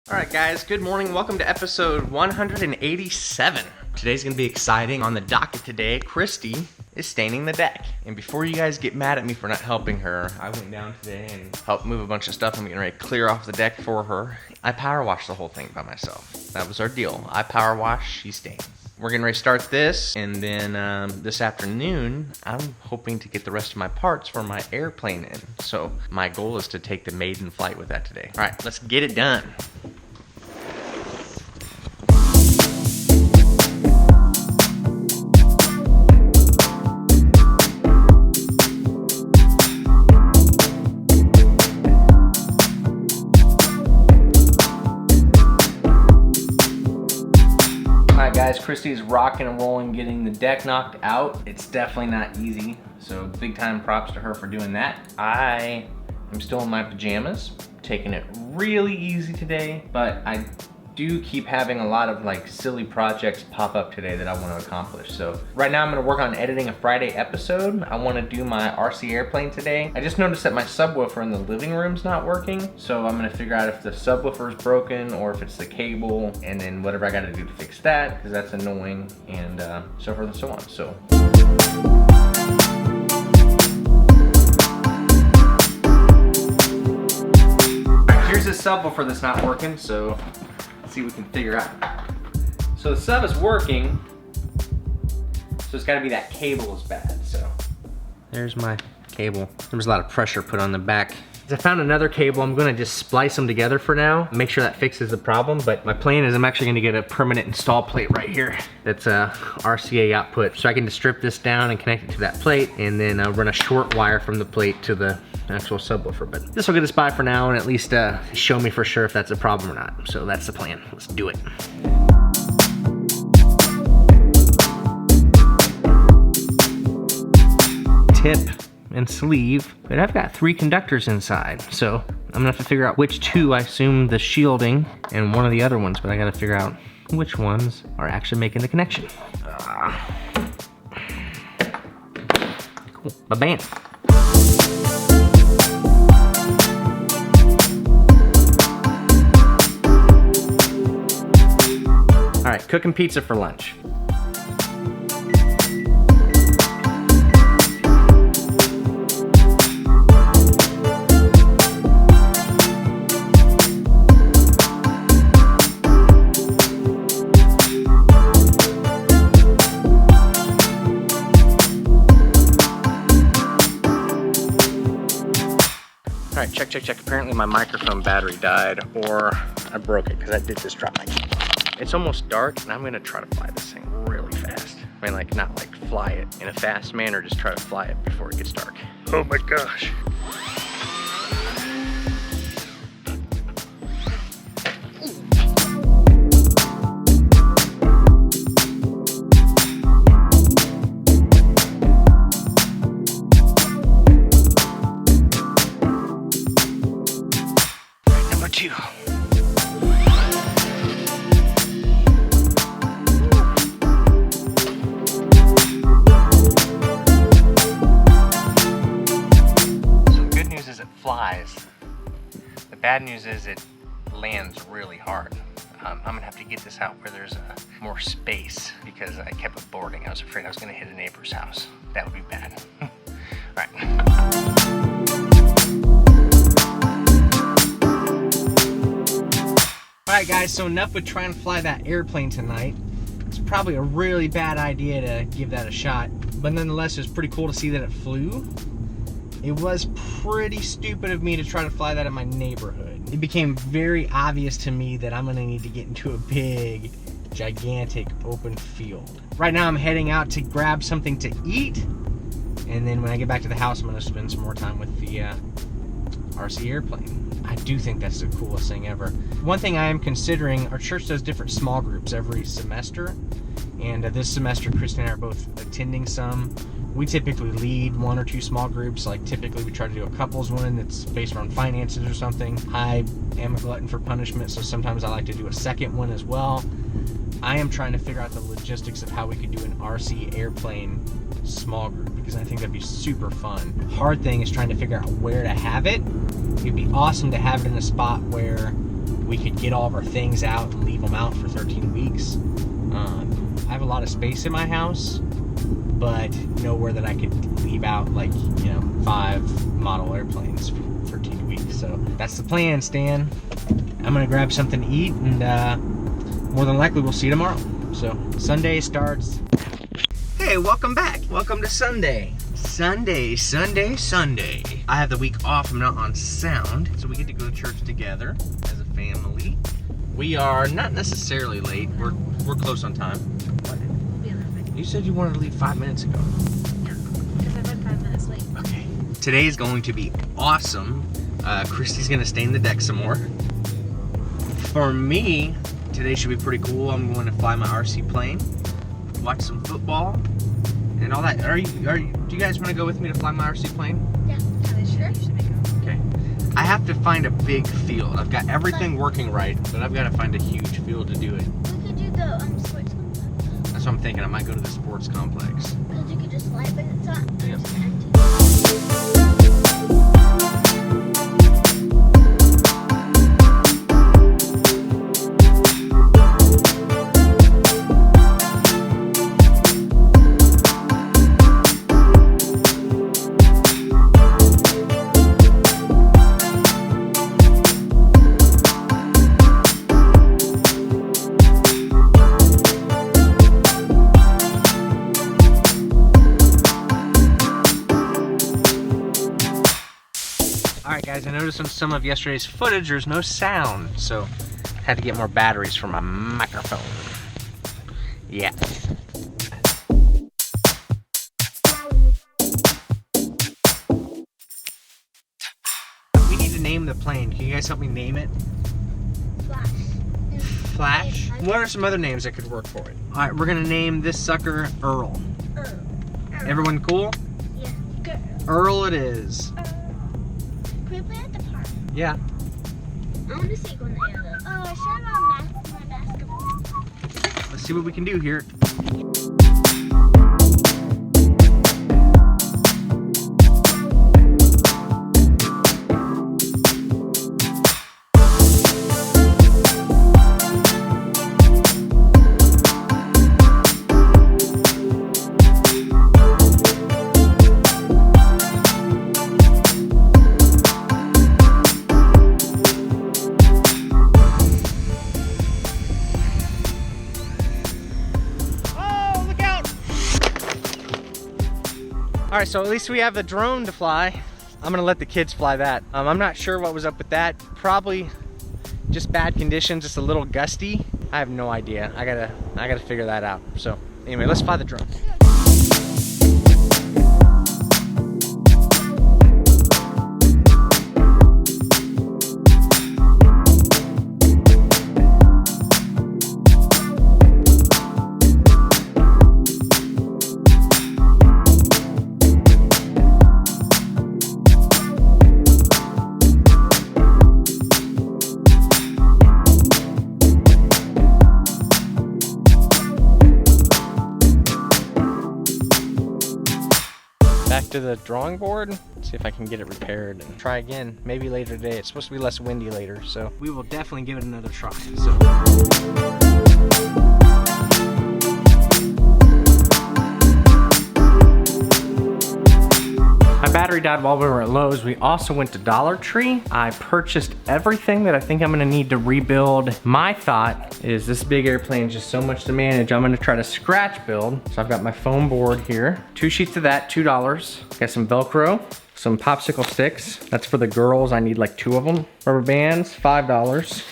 Alright guys, good morning. Welcome to episode 187. Today's gonna be exciting. On the docket today, Christy is staining the deck. And before you guys get mad at me for not helping her, I went down today and helped move a bunch of stuff. I'm getting ready to clear off the deck for her. I power washed the whole thing by myself. That was our deal. I power wash, she stains. We're getting ready to start this, and then this afternoon, I'm hoping to get the rest of my parts for my airplane in. So my goal is to take the maiden flight with that today. All right, let's get it done. Guys, Christy's rocking and rolling getting the deck knocked out. It's definitely not easy, so big time props to her for doing that. I am still in my pajamas, taking it really easy today, but I do keep having a lot of like silly projects pop up today that I want to accomplish. So right now I'm going to work on editing a Friday episode. I want to do my RC airplane today. I just noticed that my subwoofer in the living room's not working, so I'm going to figure out if the subwoofer is broken or if it's the cable, and then whatever I got to do to fix that, because that's annoying, and so forth and so on. So here's the subwoofer that's not working, so see what we can figure out. So the sub is working, so it's got to be that cable is bad. So there's my cable. There was a lot of pressure put on the back. I found another cable. I'm gonna just splice them together for now, make sure that fixes the problem. But my plan is I'm actually gonna get a permanent install plate right here that's a RCA output, so I can just strip this down and connect it to that plate, and then run a short wire from the plate to the actual subwoofer. But this will get us by for now, and at least show me for sure if that's a problem or not. So that's the plan. Let's do it. Tip and sleeve, but I've got 3 conductors inside, so I'm gonna have to figure out which 2. I assume the shielding and one of the other ones, but I gotta figure out which ones are actually making the connection. Cool. Ba-bam. All right, cooking pizza for lunch. All right, check. Apparently my microphone battery died, or I broke it, because I did just drop my key. It's almost dark, and I'm gonna try to fly this thing really fast. I mean, like, not like fly it in a fast manner, just try to fly it before it gets dark. Oh my gosh. Number 2. Flies. The bad news is it lands really hard. I'm gonna have to get this out where there's more space, because I kept it boarding. I was afraid I was gonna hit a neighbor's house. That would be bad. All right. All right, guys, so enough with trying to fly that airplane tonight. It's probably a really bad idea to give that a shot, but nonetheless, it's pretty cool to see that it flew. It was pretty stupid of me to try to fly that in my neighborhood. It became very obvious to me that I'm gonna need to get into a big, gigantic open field. Right now I'm heading out to grab something to eat, and then when I get back to the house, I'm gonna spend some more time with the RC airplane. I do think that's the coolest thing ever. One thing I am considering, our church does different small groups every semester, and this semester Kristen and I are both attending some. We typically lead 1 or 2 small groups. Like typically we try to do a couples one that's based around finances or something. I am a glutton for punishment, so sometimes I like to do a second one as well. I am trying to figure out the logistics of how we could do an RC airplane small group, because I think that'd be super fun. Hard thing is trying to figure out where to have it. It'd be awesome to have it in a spot where we could get all of our things out and leave them out for 13 weeks. I have a lot of space in my house, but nowhere that I could leave out, like, you know, 5 model airplanes for 13 weeks. So that's the plan, Stan. I'm gonna grab something to eat, and more than likely we'll see you tomorrow. So Sunday starts. Hey, welcome back. Welcome to Sunday. Sunday. I have the week off. I'm not on sound, so we get to go to church together as a family. We are not necessarily late. We're close on time. What? You said you wanted to leave 5 minutes ago. Yeah, because I went 5 minutes late. Okay. Today is going to be awesome. Christy's gonna stay in the deck some more. For me, today should be pretty cool. I'm going to fly my RC plane, watch some football, and all that. Do you guys want to go with me to fly my RC plane? Yeah, sure. You should make it. Okay. I have to find a big field. I've got everything working right, but I've got to find a huge field to do it. We could do the sports complex. That's what I'm thinking. I might go to the sports complex. Because you could just fly, but it's not. Yep. It's empty. Alright guys, I noticed on some of yesterday's footage there's no sound, so I had to get more batteries for my microphone. Yeah. We need to name the plane. Can you guys help me name it? Flash. Flash? What are some other names that could work for it? Alright, we're gonna name this sucker Earl. Earl. Everyone cool? Yeah. Good. Earl it is. Can we play at the park? Yeah. I want to see one of the other. Oh, I should have my basketball. Let's see what we can do here. All right, so at least we have the drone to fly. I'm gonna let the kids fly that. I'm not sure what was up with that. Probably just bad conditions, just a little gusty. I have no idea. I gotta figure that out. So anyway, let's fly the drone. Back to the drawing board, see if I can get it repaired and try again, maybe later today. It's supposed to be less windy later, so we will definitely give it another try. My battery died while we were at Lowe's. We also went to Dollar Tree. I purchased everything that I think I'm gonna need to rebuild. My thought is this big airplane is just so much to manage. I'm gonna try to scratch build. So I've got my foam board here. 2 sheets of that, $2. Got some Velcro, some popsicle sticks. That's for the girls, I need like 2 of them. Rubber bands, $5.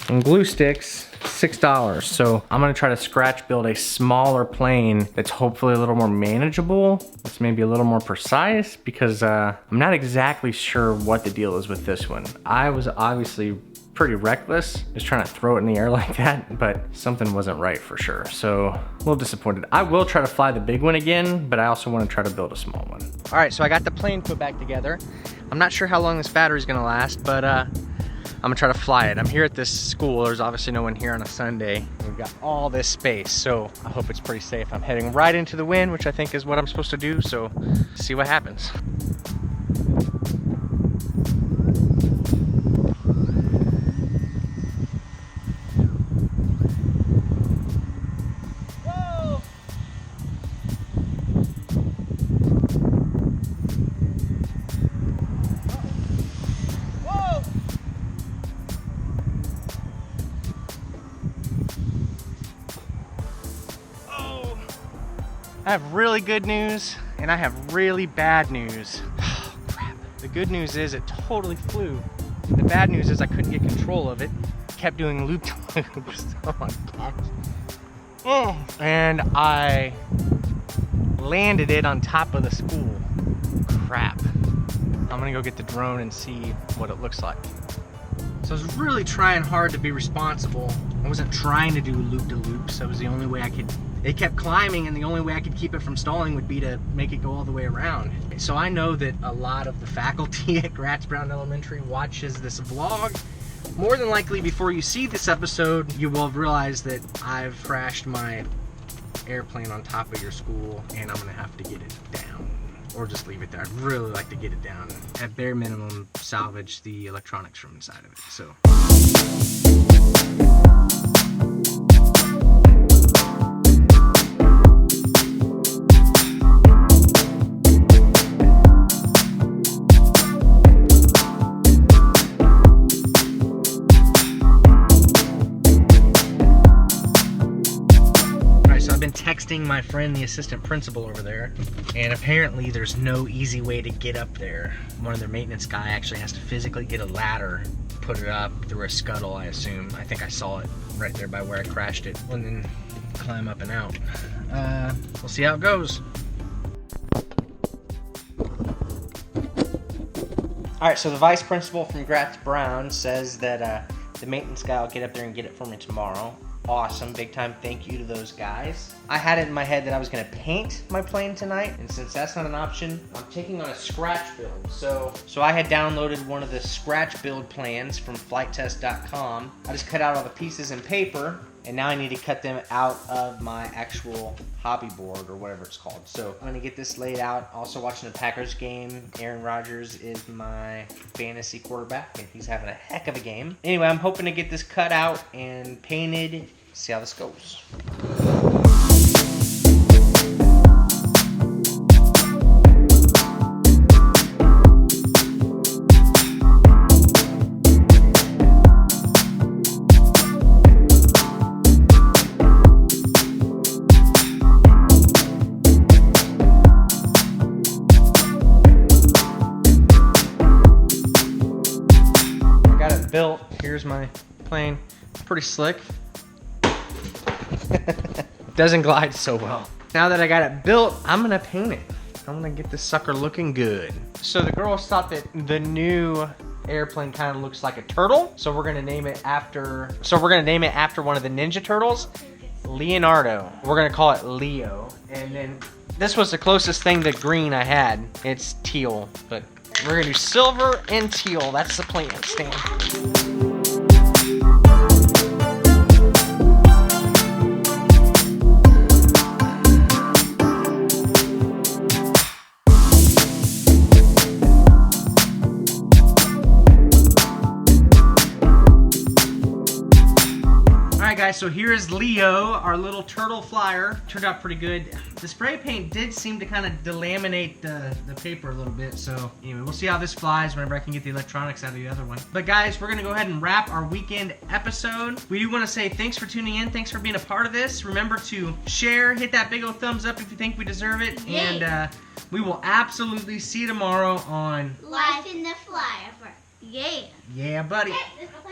And glue sticks, $6. So I'm gonna try to scratch build a smaller plane that's hopefully a little more manageable. That's maybe a little more precise, because I'm not exactly sure what the deal is with this one. I was obviously pretty reckless, just trying to throw it in the air like that, but something wasn't right for sure. So a little disappointed. I will try to fly the big one again, but I also want to try to build a small one. All right, so I got the plane put back together. I'm not sure how long this battery's gonna last, but I'm gonna try to fly it. I'm here at this school. There's obviously no one here on a Sunday. We've got all this space, so I hope it's pretty safe. I'm heading right into the wind, which I think is what I'm supposed to do, so see what happens. I have really good news and I have really bad news. Oh, crap. The good news is it totally flew. The bad news is I couldn't get control of it. Kept doing loop-to-loops. Oh my gosh. And I landed it on top of the school. Crap. I'm gonna go get the drone and see what it looks like. So I was really trying hard to be responsible. I wasn't trying to do loop-to-loops. That was the only way I could. It kept climbing, and the only way I could keep it from stalling would be to make it go all the way around. So I know that a lot of the faculty at Gratz Brown Elementary watches this vlog. More than likely, before you see this episode, you will have realized that I've crashed my airplane on top of your school, and I'm gonna have to get it down. Or just leave it there. I'd really like to get it down. At bare minimum, salvage the electronics from inside of it. So. Texting my friend, the assistant principal over there, and apparently there's no easy way to get up there. One of their maintenance guy actually has to physically get a ladder, put it up through a scuttle, I assume. I think I saw it right there by where I crashed it, and then climb up and out. We'll see how it goes. Alright, so the vice principal from Gratz Brown says that the maintenance guy will get up there and get it for me tomorrow. Awesome, big time thank you to those guys. I had it in my head that I was gonna paint my plane tonight, and since that's not an option, I'm taking on a scratch build. So I had downloaded one of the scratch build plans from FliteTest.com. I just cut out all the pieces in paper, and now I need to cut them out of my actual hobby board or whatever it's called. So I'm gonna get this laid out. Also watching the Packers game. Aaron Rodgers is my fantasy quarterback, and he's having a heck of a game. Anyway, I'm hoping to get this cut out and painted. See how this goes. Built. Here's my plane. Pretty slick. Doesn't glide so well. Now that I got it built, I'm gonna paint it. I'm gonna get this sucker looking good. So the girls thought that the new airplane kind of looks like a turtle, so we're gonna name it after one of the Ninja Turtles, Leonardo. We're gonna call it Leo. And then this was the closest thing to green I had. It's teal, but we're gonna do silver and teal. That's the plan, Stan. Alright guys, so here is Leo, our little turtle flyer. Turned out pretty good. The spray paint did seem to kind of delaminate the paper a little bit, so anyway, we'll see how this flies whenever I can get the electronics out of the other one. But guys, we're gonna go ahead and wrap our weekend episode. We do want to say thanks for tuning in, thanks for being a part of this. Remember to share, hit that big old thumbs up if you think we deserve it, and we will absolutely see you tomorrow on Life in the Flyover. Yeah. Yeah, buddy.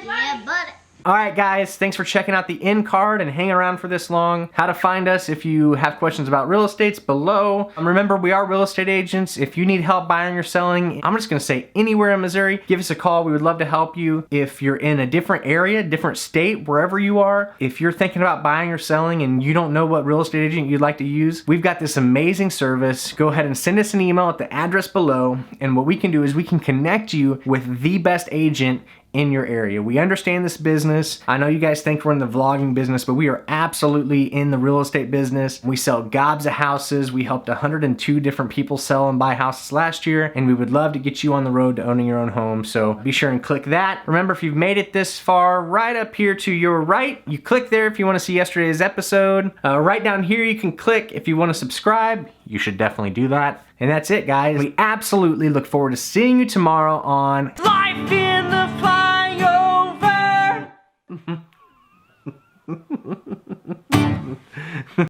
Yeah, buddy. Alright guys, thanks for checking out the end card and hanging around for this long. How to find us if you have questions about real estate's below. Remember, we are real estate agents. If you need help buying or selling, I'm just going to say anywhere in Missouri, give us a call. We would love to help you. If you're in a different area, different state, wherever you are, if you're thinking about buying or selling and you don't know what real estate agent you'd like to use, we've got this amazing service. Go ahead and send us an email at the address below, and what we can do is we can connect you with the best agent in your area. We understand this business. I know you guys think we're in the vlogging business, but we are absolutely in the real estate business. We sell gobs of houses. We helped 102 different people sell and buy houses last year, and we would love to get you on the road to owning your own home. So be sure and click that. Remember, if you've made it this far, right up here to your right, you click there if you want to see yesterday's episode. Right down here, you can click if you want to subscribe. You should definitely do that. And that's it, guys. We absolutely look forward to seeing you tomorrow on Life in the Flyover.